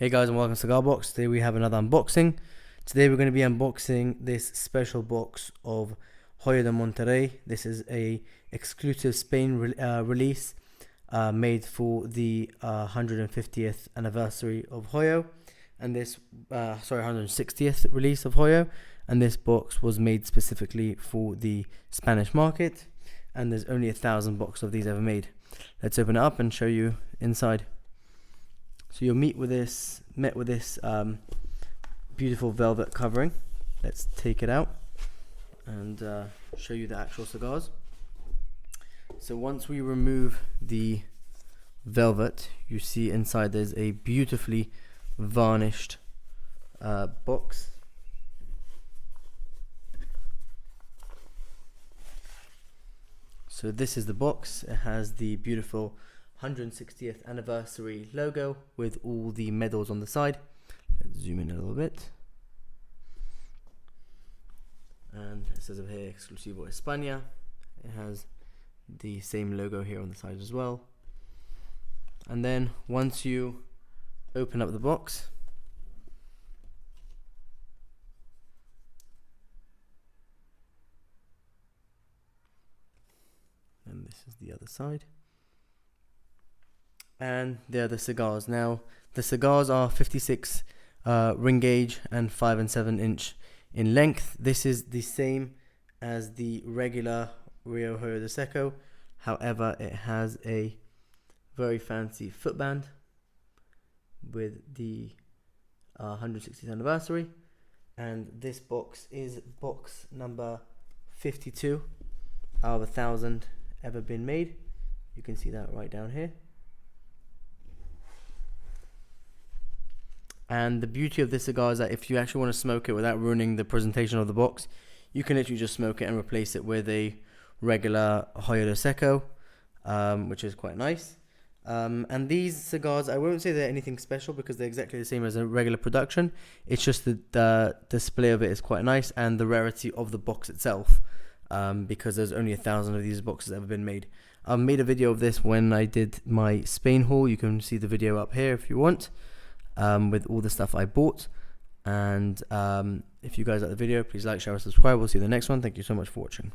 Hey guys, and welcome to Cigar Box. Today we have another unboxing. Today we're going to be unboxing this special box of Hoyo De Monterrey. This is a exclusive Spain release made for the 150th anniversary of Hoyo, and this 160th release of Hoyo. And this box was made specifically for the Spanish market, and there's only 1,000 boxes of these ever made. Let's open it up and show you inside. So you'll met with this beautiful velvet covering. Let's take it out and show you the actual cigars. So once we remove the velvet, you see inside there's a beautifully varnished box. So this is the box. It has the beautiful 160th anniversary logo with all the medals on the side. Let's zoom in a little bit. And it says over here, Exclusivo España. It has the same logo here on the side as well. And then once you open up the box, and this is the other side. And they're the cigars. Now, the cigars are 56 ring gauge and 5 and 7 inch in length. This is the same as the regular Hoyo De Seco. However, it has a very fancy footband with the 160th anniversary. And this box is box number 52 out of 1,000 ever been made. You can see that right down here. And the beauty of this cigar is that if you actually want to smoke it without ruining the presentation of the box, you can literally just smoke it and replace it with a regular Hoyo De Seco, which is quite nice. And these cigars, I won't say they're anything special because they're exactly the same as a regular production. It's just that the display of it is quite nice, and the rarity of the box itself, because there's only 1,000 of these boxes ever been made. I made a video of this when I did my Spain haul. You can see the video up here if you want. With all the stuff I bought. And if you guys like the video, please like, share, and subscribe. We'll see you in the next one. Thank you so much for watching.